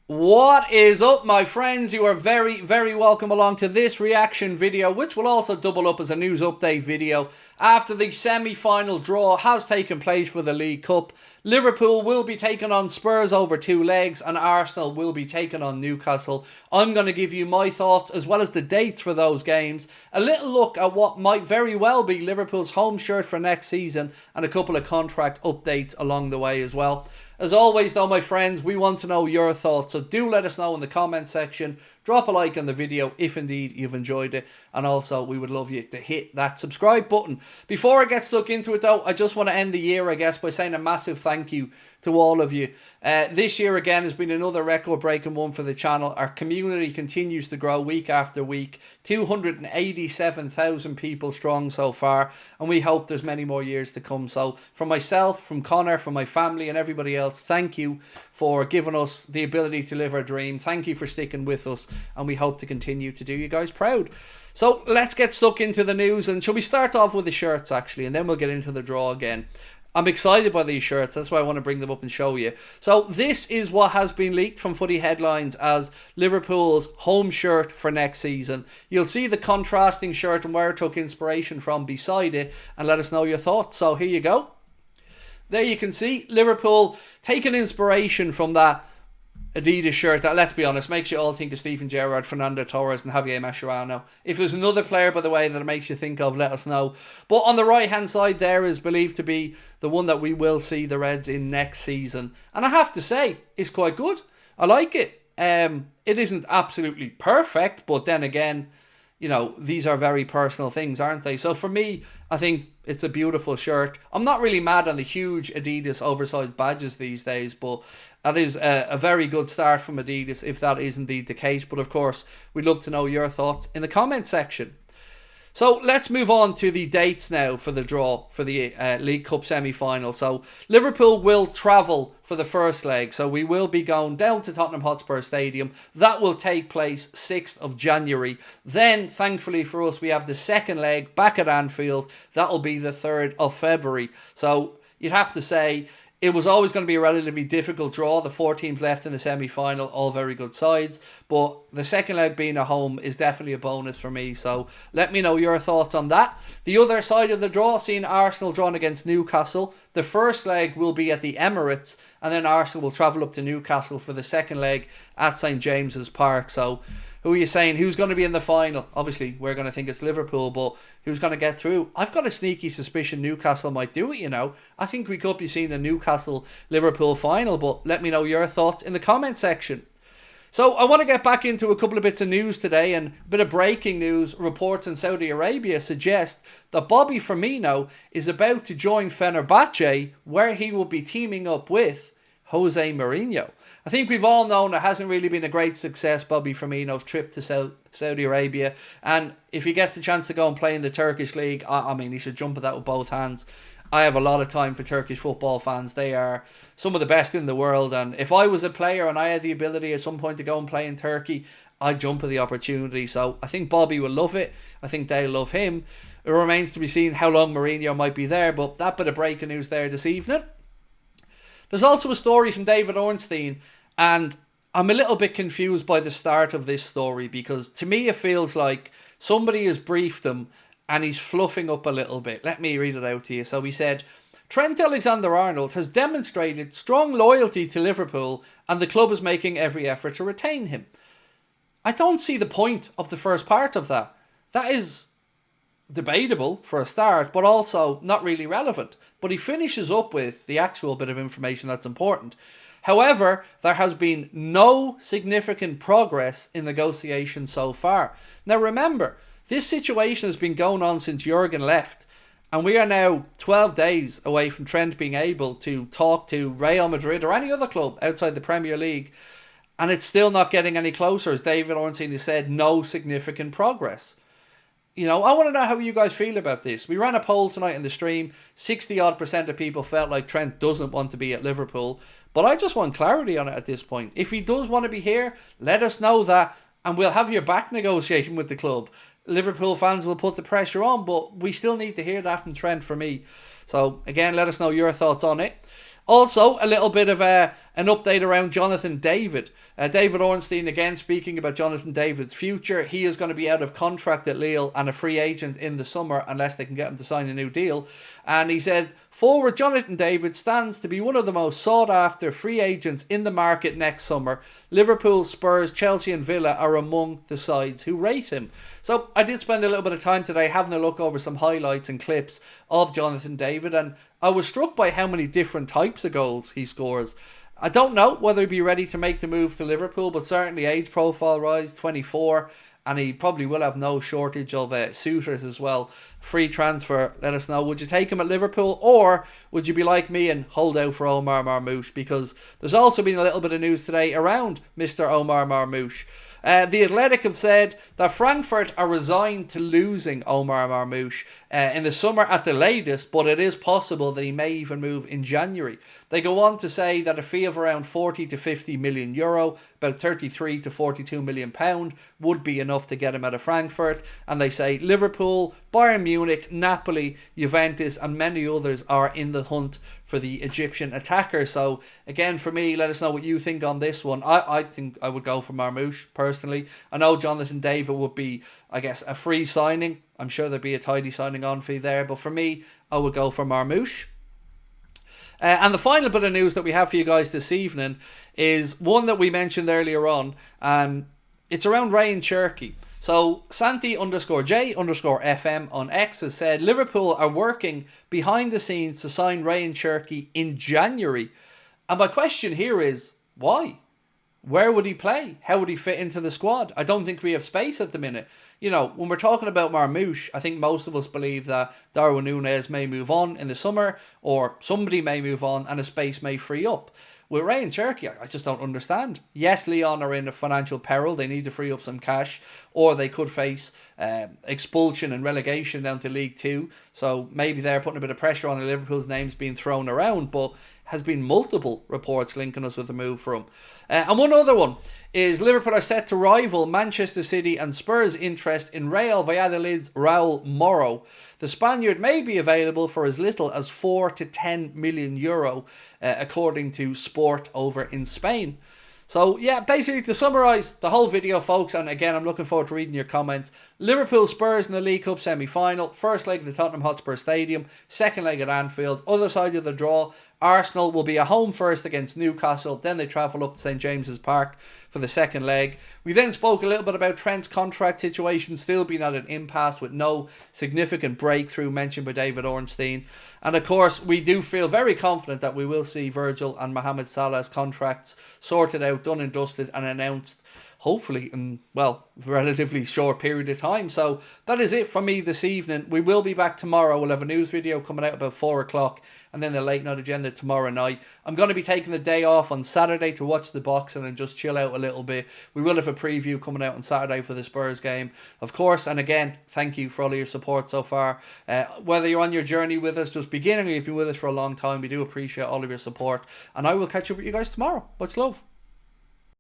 What is up, my friends? You are very, very welcome along to this reaction video, which will also double up as a news update video after the semi-final draw has taken place for the League Cup. Liverpool will be taking on Spurs over 2 legs and Arsenal will be taking on Newcastle. I'm going to give you my thoughts as well as the dates for those games, a little look at what might very well be Liverpool's home shirt for next season, and a couple of contract updates along the way as well. As always though, my friends, we want to know your thoughts, so do let us know in the comment section. Drop a like on the video if indeed you've enjoyed it, and also we would love you to hit that subscribe button. Before I get stuck into it though, I just want to end the year, I guess, by saying a massive thank you to all of you. This year again has been another record-breaking one for the channel. Our community continues to grow week after week, 287,000 people strong so far, and we hope there's many more years to come. So from myself, from Connor, from my family and everybody else, thank you for giving us the ability to live our dream. Thank you for sticking with us, and we hope to continue to do you guys proud. So let's get stuck into the news, and shall we start off with the shirts actually, and then we'll get into the draw again. I'm excited by these shirts, that's why I want to bring them up and show you. So this is what has been leaked from Footy Headlines as Liverpool's home shirt for next season. You'll see the contrasting shirt and where it took inspiration from beside it, and let us know your thoughts. So here you go. There you can see Liverpool taking inspiration from that Adidas shirt that, let's be honest, makes you all think of Steven Gerrard, Fernando Torres and Javier Mascherano. If there's another player, by the way, that it makes you think of, let us know. But on the right hand side there is believed to be the one that we will see the Reds in next season, and I have to say it's quite good. I like it. It isn't absolutely perfect, but then again, you know, these are very personal things, aren't they? So for me, I think it's a beautiful shirt. I'm not really mad on the huge Adidas oversized badges these days, but that is a very good start from Adidas if that is indeed the case. But of course, we'd love to know your thoughts in the comment section. So let's move on to the dates now for the draw for the League Cup semi-final. So Liverpool will travel for the first leg. So we will be going down to Tottenham Hotspur Stadium. That will take place 6th of January. Then, thankfully for us, we have the second leg back at Anfield. That will be the 3rd of February. So you'd have to say it was always going to be a relatively difficult draw. The 4 teams left in the semi-final, all very good sides. But the second leg being at home is definitely a bonus for me. So let me know your thoughts on that. The other side of the draw, seeing Arsenal drawn against Newcastle. The first leg will be at the Emirates, and then Arsenal will travel up to Newcastle for the second leg at St James's Park. So who are you saying? Who's going to be in the final? Obviously, we're going to think it's Liverpool, but who's going to get through? I've got a sneaky suspicion Newcastle might do it, you know. I think we could be seeing a Newcastle-Liverpool final, but let me know your thoughts in the comment section. So I want to get back into a couple of bits of news today, and a bit of breaking news. Reports in Saudi Arabia suggest that Bobby Firmino is about to join Fenerbahce, where he will be teaming up with Jose Mourinho. I think we've all known it hasn't really been a great success, Bobby Firmino's trip to Saudi Arabia, and if he gets the chance to go and play in the Turkish league, I mean, he should jump at that with both hands. I have a lot of time for Turkish football fans. They are some of the best in the world, and if I was a player and I had the ability at some point to go and play in Turkey, I'd jump at the opportunity. So I think Bobby will love it. I think they'll love him. It remains to be seen how long Mourinho might be there, but that bit of breaking news there this evening. There's also a story from David Ornstein, and I'm a little bit confused by the start of this story, because to me it feels like somebody has briefed him and he's fluffing up a little bit. Let me read it out to you. So he said, Trent Alexander-Arnold has demonstrated strong loyalty to Liverpool and the club is making every effort to retain him. I don't see the point of the first part of that. That is debatable for a start, but also not really relevant. But he finishes up with the actual bit of information that's important. However, there has been no significant progress in negotiations so far. Now remember, this situation has been going on since Jurgen left, and we are now 12 days away from Trent being able to talk to Real Madrid or any other club outside the Premier League, and it's still not getting any closer. As David Ornstein has said, no significant progress. You know, I want to know how you guys feel about this. We ran a poll tonight in the stream. 60% of people felt like Trent doesn't want to be at Liverpool. But I just want clarity on it at this point. If he does want to be here, let us know that, and we'll have your back negotiation with the club. Liverpool fans will put the pressure on, but we still need to hear that from Trent for me. So, again, let us know your thoughts on it. Also, a little bit of an update around Jonathan David. David Ornstein, again, speaking about Jonathan David's future. He is going to be out of contract at Lille and a free agent in the summer unless they can get him to sign a new deal. And he said, forward Jonathan David stands to be one of the most sought after free agents in the market next summer. Liverpool, Spurs, Chelsea and Villa are among the sides who rate him. So I did spend a little bit of time today having a look over some highlights and clips of Jonathan David, and I was struck by how many different types of goals he scores. I don't know whether he'd be ready to make the move to Liverpool, but certainly age profile rise, 24, and he probably will have no shortage of suitors as well. Free transfer, let us know. Would you take him at Liverpool, or would you be like me and hold out for Omar Marmoush? Because there's also been a little bit of news today around Mr. Omar Marmoush. The Athletic have said that Frankfurt are resigned to losing Omar Marmoush in the summer at the latest, but it is possible that he may even move in January. They go on to say that a fee of around 40 to 50 million euro, about 33 to 42 million pound, would be enough to get him out of Frankfurt. And they say Liverpool, Bayern Munich, Napoli, Juventus and many others are in the hunt for the Egyptian attacker. So again, for me, let us know what you think on this one. I think I would go for Marmoush personally. I know Jonathan David would be, I guess, a free signing. I'm sure there'd be a tidy signing on fee there, but for me, I would go for Marmoush. And the final bit of news that we have for you guys this evening is one that we mentioned earlier on, and it's around Ryan Cherky. So Santi_J_FM on X has said Liverpool are working behind the scenes to sign Ryan Cherky in January. And my question here is, why? Where would he play? How would he fit into the squad? I don't think we have space at the minute. You know, when we're talking about Marmoush, I think most of us believe that Darwin Núñez may move on in the summer, or somebody may move on and a space may free up. With Ryan Cherky, I just don't understand. Yes, Lyon are in a financial peril. They need to free up some cash, or they could face expulsion and relegation down to League Two. So maybe they're putting a bit of pressure on Liverpool's names being thrown around, but has been multiple reports linking us with a move for him. And one other one is Liverpool are set to rival Manchester City and Spurs' interest in Real Valladolid's Raul Moro. The Spaniard may be available for as little as 4 to 10 million euro, according to Sport over in Spain. So yeah, basically to summarise the whole video, folks, and again I'm looking forward to reading your comments. Liverpool Spurs in the League Cup semi-final, first leg at the Tottenham Hotspur Stadium, second leg at Anfield. Other side of the draw, Arsenal will be at home first against Newcastle, then they travel up to St James's Park for the second leg. We then spoke a little bit about Trent's contract situation still being at an impasse with no significant breakthrough mentioned by David Ornstein. And of course, we do feel very confident that we will see Virgil and Mohamed Salah's contracts sorted out, done and dusted and announced, hopefully in, well, a relatively short period of time. So that is it from me this evening. We will be back tomorrow. We'll have a news video coming out about 4 o'clock and then the late night agenda tomorrow night. I'm going to be taking the day off on Saturday to watch the boxing and just chill out a little bit. We will have a preview coming out on Saturday for the Spurs game, of course. And again, thank you for all of your support so far. Whether you're on your journey with us, just beginning, or you've been with us for a long time, we do appreciate all of your support. And I will catch up with you guys tomorrow. Much love.